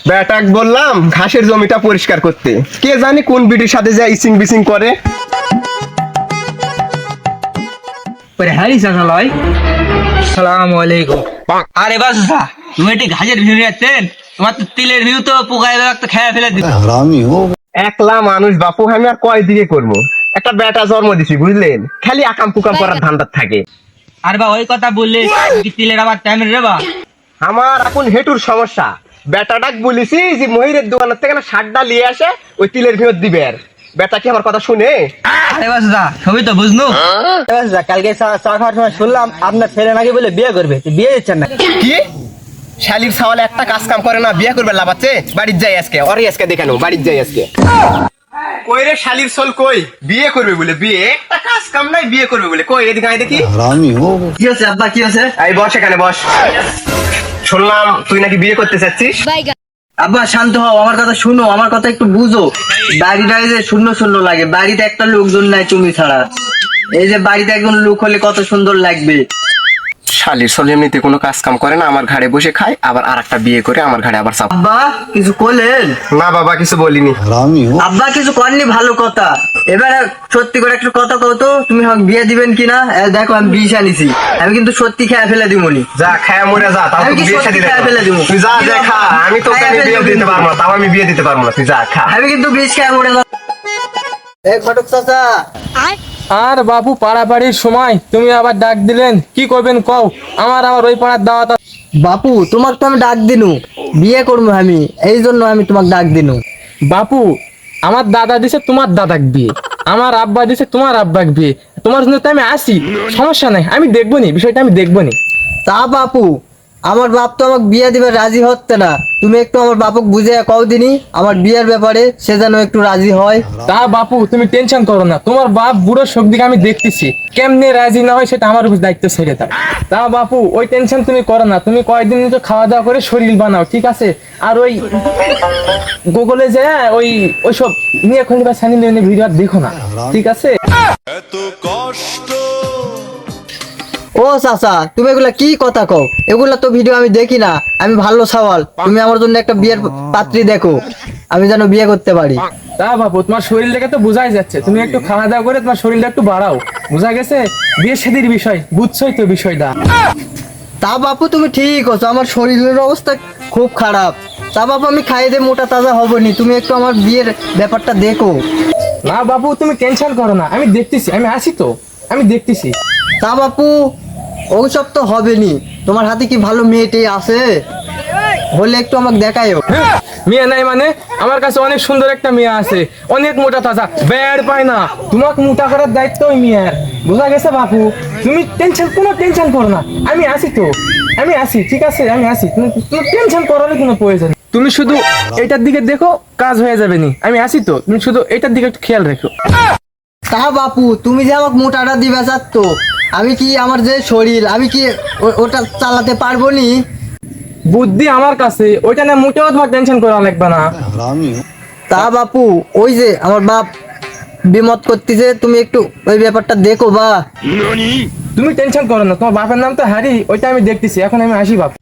বেটাক বললাম ঘাসের জমিটা পরিষ্কার করতে, কে জানি কোন বিটির সাথে যা ইসিং বিসিং করে। পরে হারি চাচা সালাম আলাইকুম। আরে বাসা তুমি এটি ঘাসের ভিউ যাচ্ছেন, তোমার তো তিলের ভিউ তো পোকায় তো খেয়ে ফেলে দিবে। একলা মানুষ বাপু, আমি আর কয় দিকে করবো? একটা বেটা জন্ম দিছি বুঝলেন, খালি আকাম কুকাম করার ধান্দার থাকে। আর বা ওই কথা বললে কি তিলের আবার টাইম রে বা? আমার এখন হেঁটুর সমস্যা। বেটাটাক বলেছি যে মহিরের দোকানের থেকে না শার্টটা নিয়ে আসে, ওই তিলের ভিউ দিবে। আর বেটা কি আমার কথা শুনে? আরে বাসা সবই তো বুঝনু। কালকে চা খাওয়ার সময় শুনলাম আপনার ছেলে নাকি বলে বিয়ে করবে, বিয়ে দিচ্ছেন না কি? শালির ছাওয়ালে একটা কাজ কাম করে না, বিয়ে করবে লাভাচ্ছে? বাড়ির যাই আজকে, ওরই আজকে দেখানো, বাড়ির যাই আজকে। কই রে শালির সোল কই? বিয়ে করবে বলে, বিয়ে একটা কাজ কাম নাই, বিয়ে করবে বলে। কই এদিকে আয় দেখি। কি হচ্ছে আব্বা, কি হচ্ছে? এই বস, এখানে বস। শুনলাম তুই নাকি বিয়ে করতে চাচ্ছিস। আব্বা শান্ত হও, আমার কথা শুনো, আমার কথা একটু বুঝো। বাড়িটা যে শূন্য শূন্য লাগে, বাড়িতে একটা লোকজন নাই তুমি ছাড়া। এই যে বাড়িতে একজন লোক হলে কত সুন্দর লাগবে। শালির সোল এমনিতে কোনো কাজ কাম করে না, আমার ঘাড়ে বসে খায়, আবার আর একটা বিয়ে করে আমার ঘাড়ে আবার চাপ। আব্বা কিছু করলেন? না বাবা, কিছু বলিনি। আব্বা কিছু করেননি, ভালো কথা। এবার সত্যি করে একটু কথা কও তো, তুমি আমাকে বিয়ে দিবেন কিনা? দেখো আমি বিষ আনিছি, আমি কিন্তু সত্যি খেয়ে ফেলে দিবনি। যা খায়া মরে যা, তাও আমি তো কি বিয়ে সত্যি শাদী খেয়ে ফেলে দিবো? তুই যা যা খা, আমি তোকে খায়া আমি ফেলে বিয়ে দিবো দিতে পারবো না, তাও আমি বিয়ে দিতে পারবো না, তুই যা খা। আমি কিন্তু বিষ খেয়ে মরে যাব। এই ঘটক চাচা। আর বাবু পাড়াপাড়ির সময় তুমি আবার ডাক দিলেন, কি করবেন কও? আমার ওই পাড়ার দাওয়াত আছে। বাপু তোমাকে তো আমি ডাক দিনু, বিয়ে করবো আমি, এই জন্য আমি তোমাকে ডাক দিনু। বাপু আমার দাদা দিছে তোমার দাদাক বিয়ে, আমার আব্বা দিছে তোমার আব্বাক বিয়ে, তোমার জন্য তো আমি আসি, সমস্যা নাই, আমি দেখবো নি বিষয়টা, আমি দেখবো নি। তা বাপু আমার বাপ তো আমাকে বিয়ে দিবে রাজি হচ্ছে না, তুমি একটু আমার বাপক বুঝে কও দিনি আমার বিয়ের ব্যাপারে, সে যেন একটু রাজি হয়। তা বাপু তুমি টেনশন করো না, তোমার বাপ বুড়ো শক্তিকে আমি দেখতেছি, কেমনে রাজি না হয় সেটা আমার উপর দায়িত্ব ছেড়ে দাও। তা বাপু ওই টেনশন তুমি করো না, তুমি কয়েকদিন তো খাওয়া দাওয়া করে শরীর বানাও, ঠিক আছে? আর ওই গুগলে যে ওইসব নিয়ে খুঁজে বা সানি লিওনের ভিডিও আর দেখো না, ঠিক আছে? ও চাচা তুমি এগুলা কি কথা কও? এগুলা তো ভিডিও আমি দেখি না, আমি ভালো সওয়াল, তুমি আমার জন্য একটা বিয়ের পাত্রী দেখো, আমি যেন বিয়ে করতে পারি। তা বাপু তোমার শরীর দেখে তো বোঝাই যাচ্ছে, তুমি একটু খাওয়া দাওয়া করে তোমার শরীরটা একটু বাড়াও, বোঝা গেছে? বিয়ে শাদীর বিষয় বুঝছোই তো বিষয়টা। তা বাপু তুমি ঠিক আছো, আমার শরীরের অবস্থা খুব খারাপ। তা বাপু আমি খাইয়ে দিয়ে মোটা তাজা হবনি, তুমি একটু আমার বিয়ের ব্যাপারটা দেখো। না বাপু তুমি টেনশন করো না, আমি দেখতেছি, আমি আসি তো, আমি দেখতেছি। তা বাপু ওইসব তো হবে নি, তোমার হাতে কি ভালো মেয়েটি আছে? হলে একটু আমাকে দেখায়ও। মেয়ে নাই মানে? আমার কাছে অনেক সুন্দর একটা মেয়ে আছে, অনেক মোটা তাজা, বেড় পায় না, তোমাকে মোটা করার দায়িত্ব ওই মেয়ের, বোঝা গেছে বাপু? তুমি কোনো টেনশন করো না, আমি আসি তো, আমি আসি, ঠিক আছে? আমি আসি, তুমি টেনশন করার কোনো প্রয়োজন নেই। তুমি শুধু এটার দিকে দেখো, কাজ হয়ে যাবে নি, আমি আসি তো, তুমি শুধু এটার দিকে একটু খেয়াল রেখো। তা বাপু তুমি যে আমাকে মোটাটা দিবে চাচ্ছ, আমি কি আমার যে শরীর আমি কি ওটা চালাতে পারবো নি? বুদ্ধি আমার কাছে, ওইটা না মোটেও তোমার টেনশন করা লাগবে না। তা বাপু ওই যে আমার বাপ বিমত করতেছে, তুমি একটু ওই ব্যাপারটা দেখো বা। তুমি টেনশন করো না, তোমার বাপের নাম তো হারি, ওইটা আমি দেখতেছি, এখন আমি আসি বাপ।